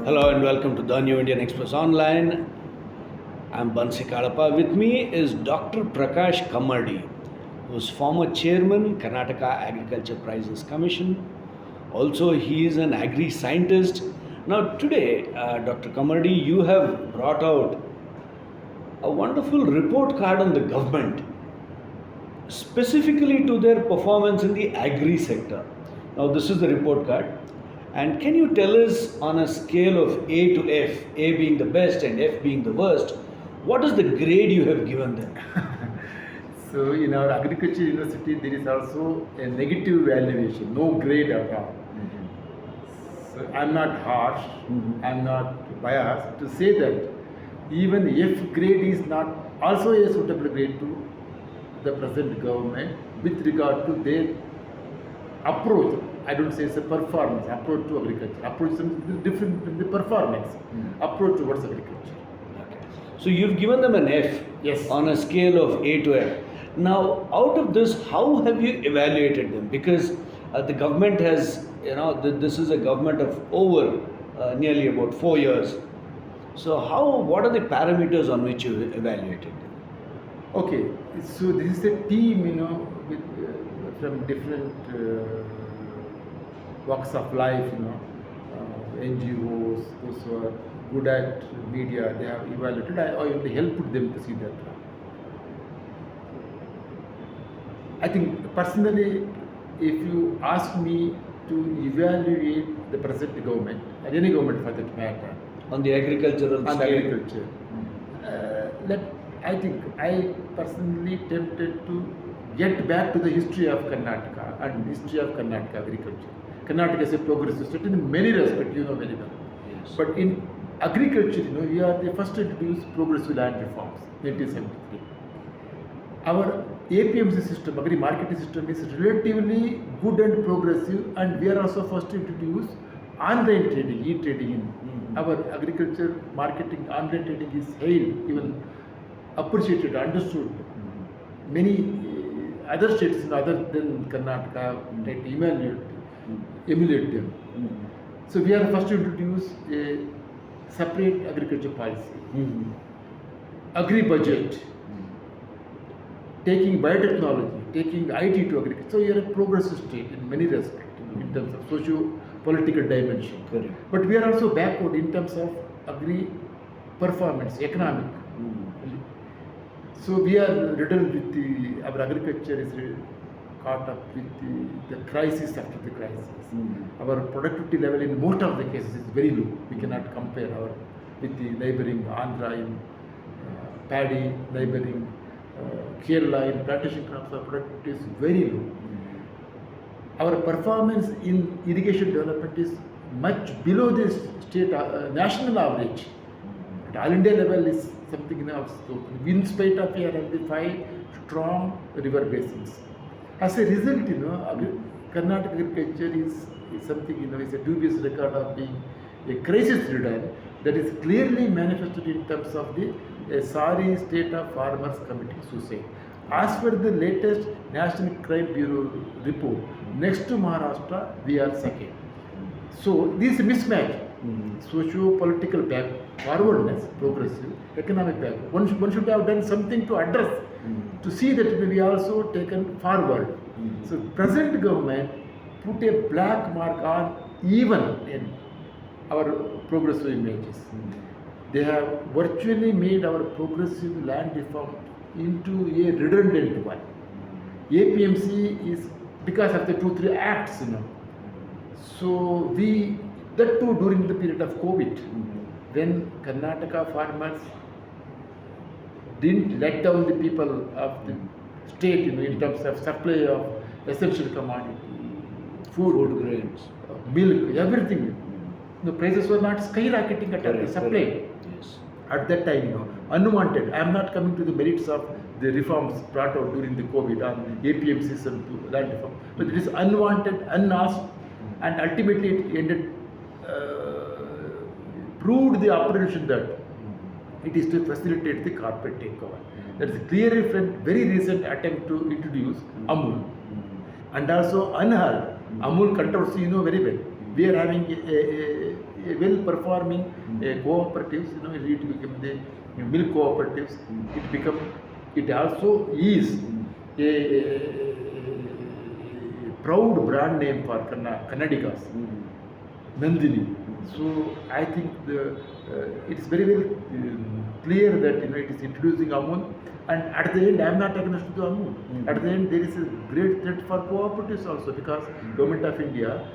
Hello and welcome to the New Indian Express Online. I'm Bansi Kadapa. With me is Dr. Prakash Kammardi, who's former chairman, Karnataka Agriculture Prices Commission. Also, he is an Agri Scientist. Now, today, Dr. Kammardi, you have brought out a wonderful report card on the government, specifically to their performance in the agri sector. Now, this is the report card. And can you tell us on a scale of A to F, A being the best and F being the worst, what is the grade you have given them? So in our agriculture university, there is also a negative valuation, no grade at all. So I'm not harsh, I'm not biased to say that even F grade is not also a suitable grade to the present government with regard to their approach. I don't say it's a performance, approach to agriculture. Approach is different from the performance, approach towards agriculture. Okay. So you've given them an F Yes. on a scale of A to F. Now, out of this, how have you evaluated them? Because the government has, this is a government of over nearly about 4 years. So what are the parameters on which you evaluated them? Okay, so this is a team, with, from different walks of life, NGOs, those who are good at media, they have evaluated. I only helped them to see that. I think personally, if you ask me to evaluate the present government, and any government for that matter, On the agricultural on scale? agriculture, I think I personally tempted to get back to the history of Karnataka and history of Karnataka agriculture. Karnataka is a progressive state in many respects, you know very well. Yes. But in agriculture, we are the first to introduce progressive land reforms, 1973. Our APMC system, agri marketing system, is relatively good and progressive, and we are also first to introduce online trading, e-trading in our agriculture marketing. Online trading is hailed, even appreciated, understood. Many other states other than Karnataka try to emulate them. So we are the first to introduce a separate agriculture policy, agri-budget, taking biotechnology, taking IT to agriculture. So we are a progressive state in many respects, in terms of socio-political dimension. Correct. But we are also backward in terms of agri performance, economic. So we are riddled with our agriculture is caught up with the crisis after the crisis. Our productivity level in most of the cases is very low. We cannot compare with the neighboring Andhra in paddy, neighboring Kerala in plantation crops. Our productivity is very low. Our performance in irrigation development is much below the state national average. At all India level is something else. So in spite of here and the 5 strong river basins. As a result, Karnataka agriculture is something, is a dubious record of being a crisis ridden that is clearly manifested in terms of the sorry state of farmers committing suicide. As per the latest National Crime Bureau report, next to Maharashtra, we are second. So this mismatch, socio-political forwardness, progressive, economic back. One should have done something to address, to see that we also taken forward. So present government put a black mark on even in our progressive images. They have virtually made our progressive land reform into a redundant one. APMC is because of the 2-3 acts, So that too during the period of COVID, when Karnataka farmers didn't let down the people of the state, in terms of supply of essential commodity, food grains, milk, everything. The prices were not skyrocketing at all. The supply. Yes. At that time, unwanted. I am not coming to the merits of the reforms brought out during the COVID on APMCs and land reform, but it is unwanted, unasked, and ultimately it ended. Proved the apprehension that it is to facilitate the corporate takeover. That is clearly very recent attempt to introduce Amul, and also unheard. Amul controversy, very well. We are having a well-performing cooperatives. It become the milk cooperatives. It also is a proud brand name for Kannadigas, Nandini. So I think it is very well clear that it is introducing Amul, and at the end I am not against the Amul. At the end there is a great threat for cooperatives also, because Government of India,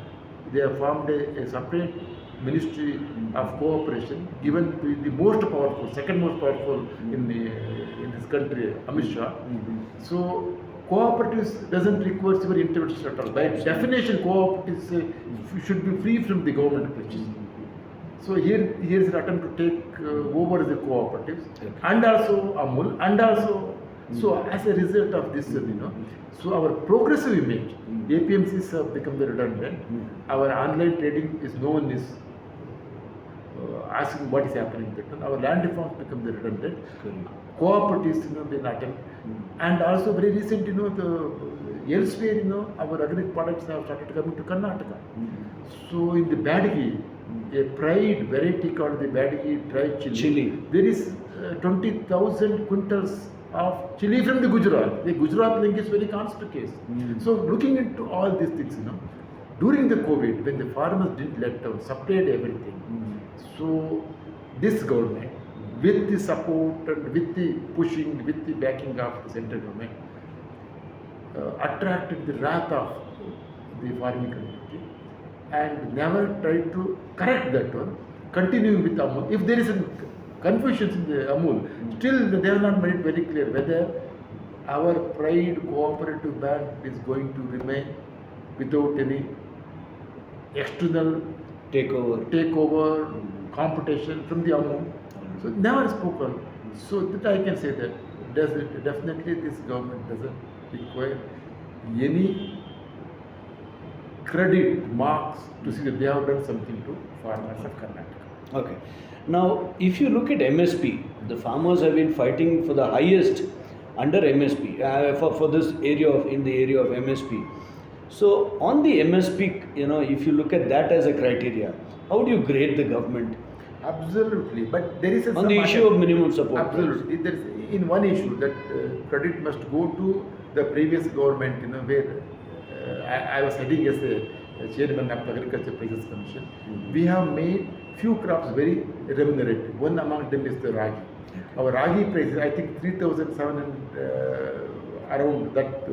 they have formed a separate Ministry of Cooperation given to the most powerful, second most powerful in this country, Amit Shah. So cooperatives doesn't require your intervention at all. By definition, cooperatives should be free from the government clutches. So here is an attempt to take over the cooperatives and also Amul, and also so as a result of this, so our progressive image, APMCs have become very redundant. Our online trading is known as asking what is happening. Our land reforms become very redundant. Cooperatives, been attempt, and also very recent, the elsewhere, our agri products have started coming to Karnataka. So in the Badgi, a pride variety called the Badgi dry chili. There is 20,000 quintals of chili from the Gujarat. The Gujarat link is very conspicuous. So looking into all these things, during the COVID, when the farmers didn't let down, supplied everything. So this government, with the support and with the pushing, with the backing of the central government, attracted the wrath of the farming community and never tried to correct that one, continuing with Amul. If there is a confusion in the Amul, still they have not made it very clear whether our pride cooperative bank is going to remain without any external takeover competition from the Amul. So never spoken. So that I can say that definitely this government doesn't require any credit marks to see that they have done something to farmers of Karnataka. Okay. Now, if you look at MSP, the farmers have been fighting for the highest under MSP for this area in the area of MSP. So on the MSP, if you look at that as a criteria, how do you grade the government? Absolutely, but there is on the issue of minimum support. Absolutely, there is in one issue that credit must go to the previous government. Where I was heading as a chairman of the Agriculture Prices Commission. We have made few crops very remunerative. One among them is the ragi. Our ragi prices, I think 3,700 around that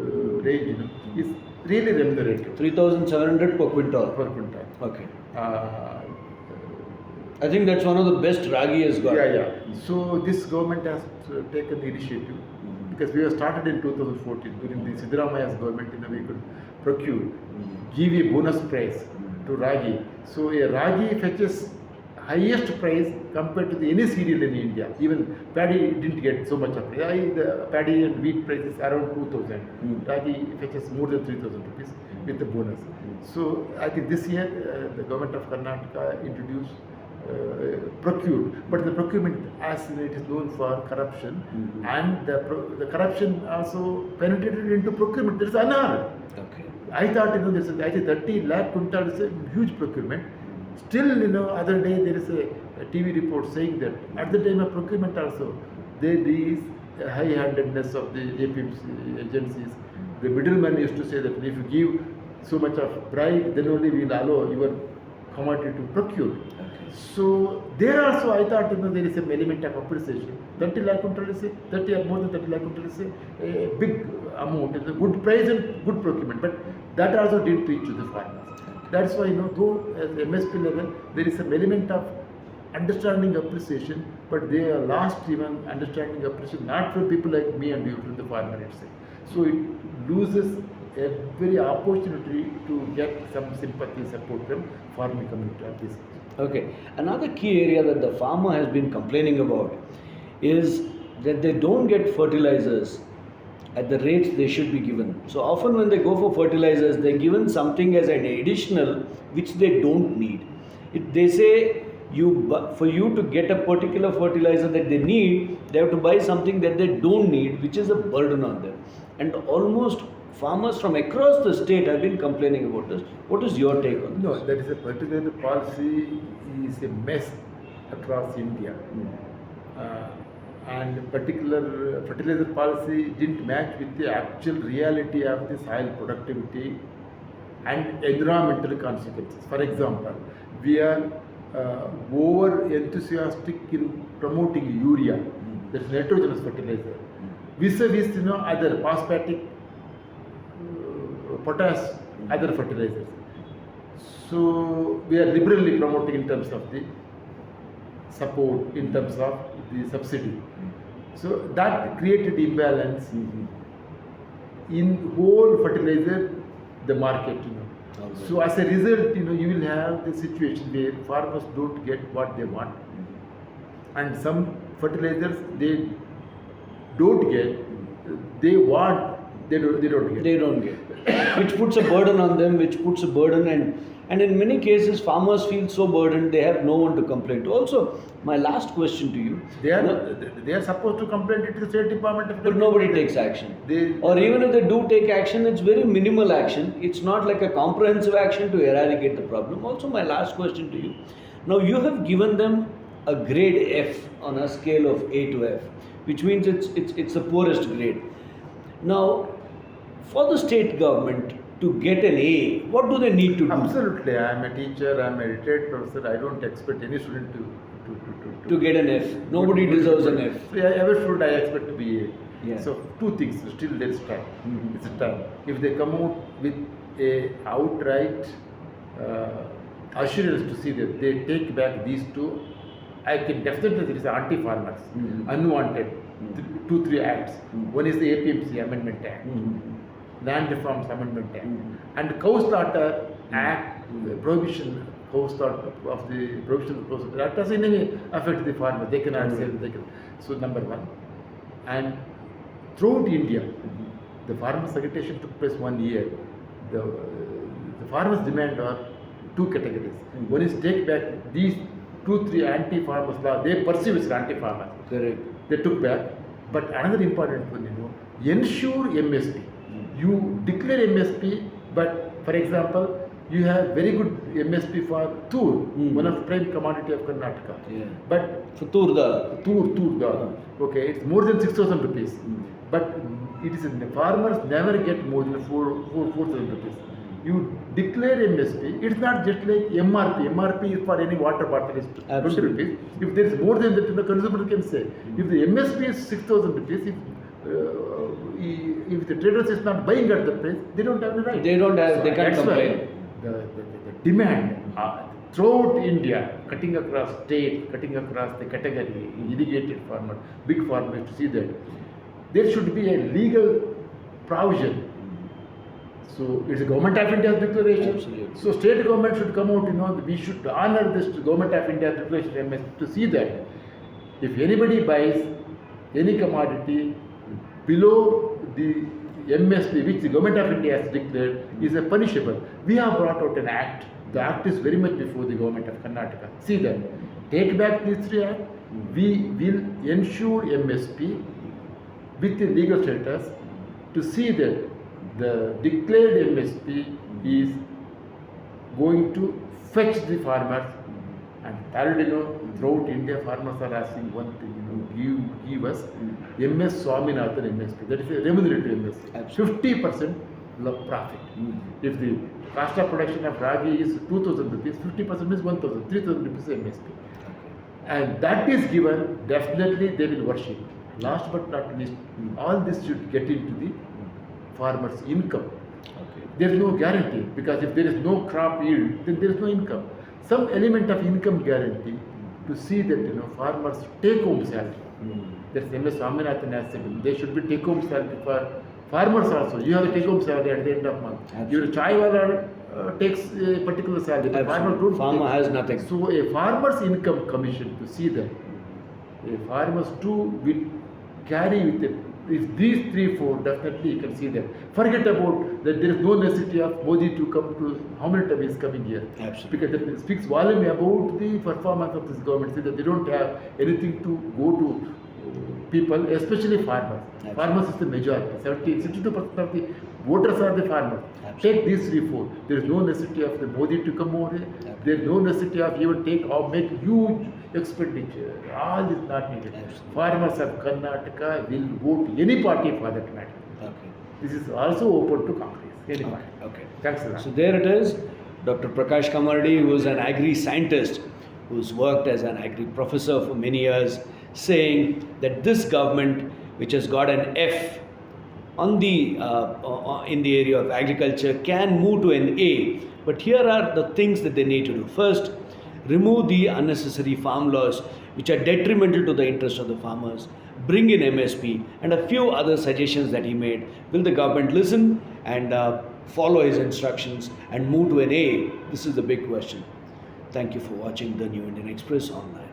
range, is really remunerative. 3,700 per quintal. Per quintal. Okay. I think that's one of the best ragi has got. Yeah. So this government has taken the initiative, because we have started in 2014 during the Siddaramaya's government. We could procure, give a bonus price to ragi. So a ragi fetches highest price compared to any cereal in India. Even paddy didn't get so much of price. The paddy and wheat price is around 2,000. Ragi fetches more than 3,000 rupees with the bonus. So I think this year the government of Karnataka introduced procured, but the procurement, as it is known for corruption, and the corruption also penetrated into procurement. There is another. Okay. I thought there's I think 30 lakh quintal is a huge procurement. Still, other day there is a TV report saying that at the time of procurement also there is a high-handedness of the APMC agencies. The middleman used to say that if you give so much of bribe, then only we will allow your commodity to procure. So there also I thought there is an element of appreciation. 30 lakh quintal is more than 30 lakh quintal is a big amount. It's a good price and good procurement, but that also didn't reach to the farmers. That's why though at the MSP level there is an element of understanding appreciation, but they are lost even understanding appreciation not from people like me and you, from the farmer itself. So it loses every opportunity to get some sympathy support from farming community at this. Okay. Another key area that the farmer has been complaining about is that they don't get fertilizers at the rates they should be given. So often when they go for fertilizers, they're given something as an additional which they don't need. They say for you to get a particular fertilizer that they need, they have to buy something that they don't need, which is a burden on them. And almost farmers from across the state have been complaining about this. What is your take on this? No, that is a particular policy is a mess across India. And particular fertilizer policy didn't match with the actual reality of the soil productivity and environmental consequences. For example, we are over enthusiastic in promoting urea, that's nitrogenous fertilizer, vis-a-vis other phosphatic, potash, other fertilizers. So we are liberally promoting in terms of the support, in terms of the subsidy. So that created imbalance in whole fertilizer, the market. So as a result, you will have the situation where farmers don't get what they want, and some fertilizers they don't get, they want, they don't get. They don't get. Which puts a burden on them, and in many cases farmers feel so burdened they have no one to complain to. Also, my last question to you. They are supposed to complain it to the State Department. But nobody takes action. Or even if they do take action, it's very minimal action. It's not like a comprehensive action to eradicate the problem. Also, my last question to you. Now, you have given them a grade F on a scale of A to F, which means it's the poorest grade. Now, for the state government to get an A, what do they need to do? Absolutely. I am a teacher, I am a retired professor. I don't expect any student to get an F. Nobody deserves an F. So every student I expect to be A. Yeah. So two things, still there is time. It's a time. If they come out with a outright assurance to see that they take back these two, I can definitely there is anti-farmers, unwanted, 2-3 acts. One is the APMC Amendment Act, Land Reforms Amendment Act, and Cow Slaughter Act, prohibition cow slaughter of the prohibition of cow slaughter. That doesn't even affect the farmer. They cannot sell. They can. So number one, and throughout India, the farmers' agitation took place 1 year. The farmers' demand are two categories. One is take back these 2-3 anti-farmers law. They perceive as anti-farmers. Correct. They took back. But another important one, ensure MSP. You declare MSP, but for example, you have very good MSP for tur, one of the prime commodity of Karnataka. Yeah. But for tur dal. Okay, it's more than 6,000 rupees. But it is the farmers never get more than 4,000 rupees. You declare MSP, it's not just like MRP. MRP is for any water bottle is 20 rupees. If there is more than that, the consumer can say. If the MSP is 6,000 rupees, if the traders is not buying at the price, they don't have the right. They don't have. They can't complain. The demand throughout India, cutting across state, cutting across the category, irrigated farmer, big farmers, to see that there should be a legal provision. So it's a Government of India's declaration. Absolutely. So state government should come out, we should honor this Government of India's declaration to see that if anybody buys any commodity below the MSP, which the Government of India has declared, is a punishable. We have brought out an act. The act is very much before the Government of Karnataka. See that. Take back these 3 acts. We will ensure MSP with the legal status to see that the declared MSP is going to fetch the farmers. And third, throughout India, farmers are asking one thing, give us MS Swaminathan MSP. That is a remunerative MSP. 50% profit. If the cost of production of ragi is 2,000 rupees, 50% means 1,000, 3,000 rupees MSP. And that is given, definitely they will worship. Last but not least, all this should get into the farmer's income. Okay. There is no guarantee, because if there is no crop yield, then there is no income. Some element of income guarantee to see that farmers take home salary. That's MS Swaminathan has said. There should be take home salary for farmers also. You have a take home salary at the end of month. Your chai wala takes a particular salary. The farmer has nothing. So a farmer's income commission to see that farmers too will carry with it. If these 3-4, definitely you can see that. Forget about that there is no necessity of Modi to come to how many times he is coming here. Absolutely. Because that speaks volume about the performance of this government. See that they don't have anything to go to people, especially farmers. Absolutely. Farmers is the majority. 62% of the Voters are the farmers. Absolutely. Take these 3-4. There is no necessity of the Modi to come over here. Absolutely. There is no necessity of even take or make huge expenditure. All is not needed. Absolutely. Farmers of Karnataka will vote any party for that matter. Okay. This is also open to Congress. Any Okay. party. Okay. Thanks a lot. So there it is, Dr. Prakash Kammardi, who is an Agri Scientist, who's worked as an Agri professor for many years, saying that this government, which has got an F on the in the area of agriculture, can move to an A. But here are the things that they need to do. First, remove the unnecessary farm laws which are detrimental to the interest of the farmers. Bring in MSP and a few other suggestions that he made. Will the government listen and follow his instructions and move to an A? This is the big question. Thank you for watching the New Indian Express online.